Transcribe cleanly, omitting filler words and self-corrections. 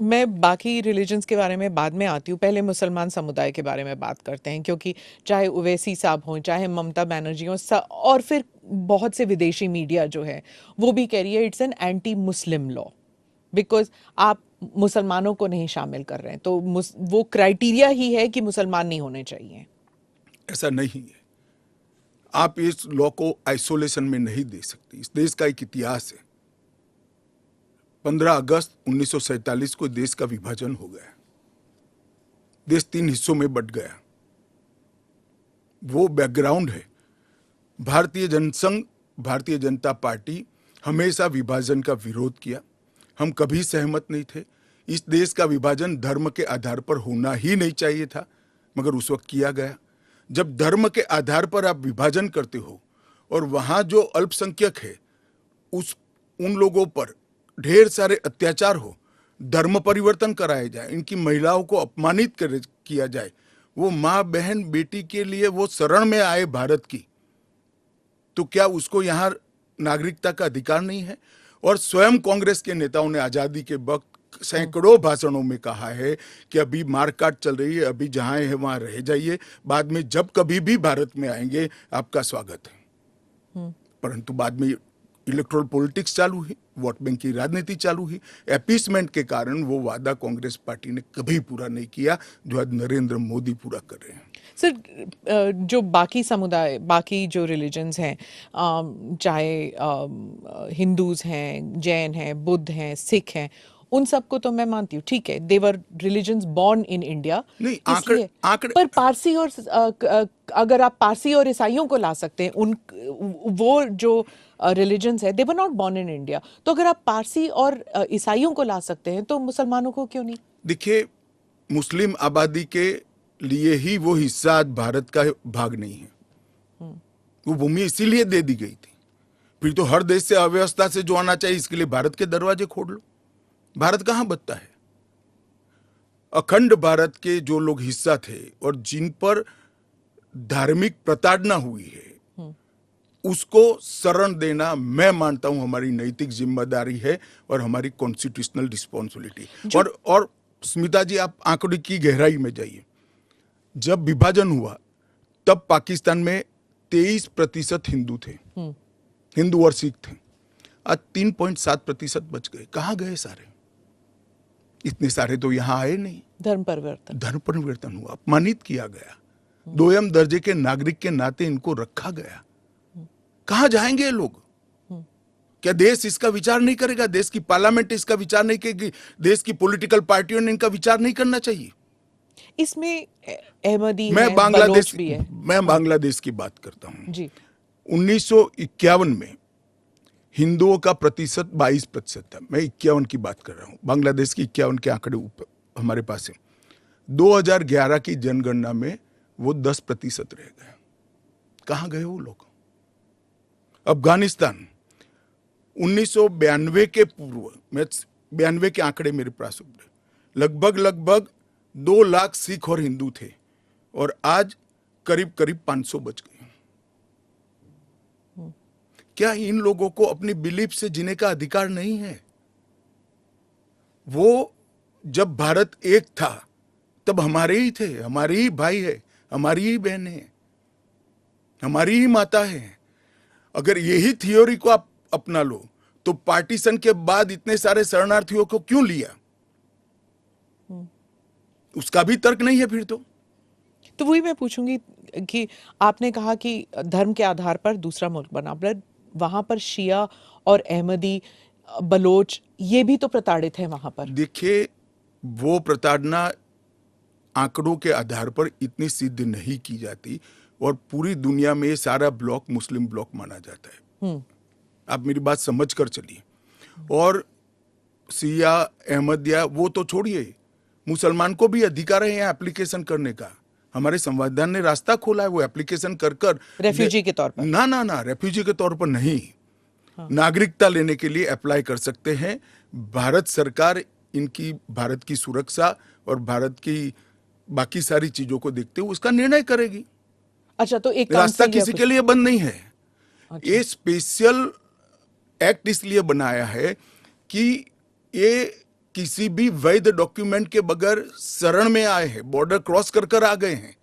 मैं बाकी रिलीजन्स के बारे में बाद में आती हूँ, पहले मुसलमान समुदाय के बारे में बात करते हैं, क्योंकि चाहे ओवैसी साहब हों, चाहे ममता बनर्जी हों, और फिर बहुत से विदेशी मीडिया जो है वो भी कह रही है it's an anti Muslim law, because आप मुसलमानों को नहीं शामिल कर रहे हैं, तो वो क्राइटेरिया ही है कि मुसलमान नहीं होने चाहिए। ऐसा नहीं है। आप इस लॉ को आइसोलेशन में नहीं दे सकते। इस देश का एक इतिहास है। 15 अगस्त 1947 को देश का विभाजन हो गया। देश 3 हिस्सों में बंट गया। वो बैकग्राउंड है। भारतीय जनसंघ, भारतीय जनता पार्टी हमेशा विभाजन का विरोध किया। हम कभी सहमत नहीं थे। इस देश का विभाजन धर्म के आधार पर होना ही नहीं चाहिए था, मगर उस वक्त किया गया। जब धर्म के आधार पर आप विभाजन करते हो और वहां जो अल्पसंख्यक है उन लोगों पर ढेर सारे अत्याचार हो, धर्म परिवर्तन कराया जाए, इनकी महिलाओं को अपमानित किया जाए, वो माँ बहन बेटी के लिए वो शरण में आए भारत की, तो क्या उसको यहाँ नागरिकता का अधिकार नहीं है? और स्वयं कांग्रेस के नेताओं ने आजादी के वक्त सैकड़ों भाषणों में कहा है कि अभी मारकाट चल रही है, अभी जहां है वहां रह जाइए, बाद में जब कभी भी भारत में आएंगे आपका स्वागत है। परंतु बाद में इलेक्टोरल पॉलिटिक्स चालू हुई, वोट बैंक की राजनीति चालू हुई। अपीसमेंट के कारण वो वादा कांग्रेस पार्टी ने कभी पूरा नहीं किया जो आज नरेंद्र मोदी पूरा कर रहे हैं। सर, जो बाकी समुदाय, बाकी जो रिलीजन्स हैं, चाहे हिंदूज हैं, जैन हैं, बुद्ध हैं, सिख हैं, उन सबको तो मैं मानती हूँ, ठीक है, देवर रिलीजन्स बॉर्न इन इंडिया, नहीं, आंकड़े पर पारसी और अगर आप पारसी और ईसाइयों को ला सकते हैं, वो जो रिलीजन्स है, they were not born in India, तो अगर आप पारसी और ईसाइयों को ला सकते हैं तो मुसलमानों को क्यों नहीं? देखिए, मुस्लिम आबादी के लिए ही वो हिस्सा आज भारत का भाग नहीं है। वो भूमि इसीलिए दे दी गई थी। फिर तो हर देश से अव्यवस्था से जो आना चाहिए, इसके लिए भारत के दरवाजे खोल लो। भारत कहां बचता है? अखंड भारत के जो लोग हिस्सा थे और जिन पर धार्मिक प्रताड़ना हुई है, उसको शरण देना मैं मानता हूं हमारी नैतिक जिम्मेदारी है और हमारी कॉन्स्टिट्यूशनल रिस्पॉन्सिबिलिटी। और स्मिता जी, आप आंकड़े की गहराई में जाइए। जब विभाजन हुआ तब पाकिस्तान में 23% हिंदू थे, हिंदू और सिख थे। आज 3.7% बच गए। कहां गए सारे? इतने सारे तो यहां आए नहीं। धर्म परिवर्तन हुआ, अपमानित किया गया, दोयम दर्जे के नागरिक के नाते इनको रखा गया। कहां जाएंगे ये लोग? क्या देश इसका विचार नहीं करेगा? देश की पार्लियामेंट इसका विचार नहीं करेगी? देश की पॉलिटिकल पार्टियों ने इनका विचार नहीं करना चाहिए? इसमें अहमदी मैं है, बांग्लादेश बलोच भी है। मैं बांग्लादेश की बात करता हूं जी। 1951 में हिंदुओं का प्रतिशत 22% था। मैं 51 की बात कर रहा हूं। बांग्लादेश की 51 के आंकड़े ऊपर हमारे पास है। 2011 की जनगणना में वो 10% रह गए। कहां गए वो लोग? अफगानिस्तान 1992 के पूर्व में, 92 के आंकड़े मेरे पास लगभग 2 लाख सिख और हिंदू थे और आज करीब 500 बच गए। क्या इन लोगों को अपनी बिलीफ से जीने का अधिकार नहीं है? वो जब भारत एक था तब हमारे ही थे, हमारे ही भाई है, हमारी ही बहन है, हमारी ही माता है। अगर यही थियोरी को आप अपना लो तो पार्टीशन के बाद इतने सारे शरणार्थियों को क्यों लिया? उसका भी तर्क नहीं है फिर तो वही मैं पूछूंगी कि आपने कहा कि धर्म के आधार पर दूसरा मुल्क बना, पर वहां पर शिया और अहमदी, बलोच, ये भी तो प्रताड़ित है वहां पर। देखिए, वो प्रताड़ना आंकड़ों के आधार पर इतनी सिद्ध नहीं की जाती और पूरी दुनिया में ये सारा ब्लॉक मुस्लिम ब्लॉक माना जाता है। आप मेरी बात समझ कर चलिए। और शिया, अहमदिया वो तो छोड़िए, मुसलमान को भी अधिकार है यहाँ एप्लीकेशन करने का। हमारे संविधान ने रास्ता खोला है, वो एप्लीकेशन कर रेफ्यूजी के तौर पर ना रेफ्यूजी के तौर पर नहीं, नागरिकता लेने के लिए अप्लाई कर सकते हैं। भारत सरकार इनकी भारत की सुरक्षा और भारत की बाकी सारी चीजों को देखते हुए उसका निर्णय करेगी। अच्छा, तो एक रास्ता किसी के लिए बंद नहीं है। अच्छा। ये स्पेशल एक्ट इसलिए बनाया है कि ये किसी भी वैध डॉक्यूमेंट के बगैर शरण में आए हैं, बॉर्डर क्रॉस कर कर आ गए हैं।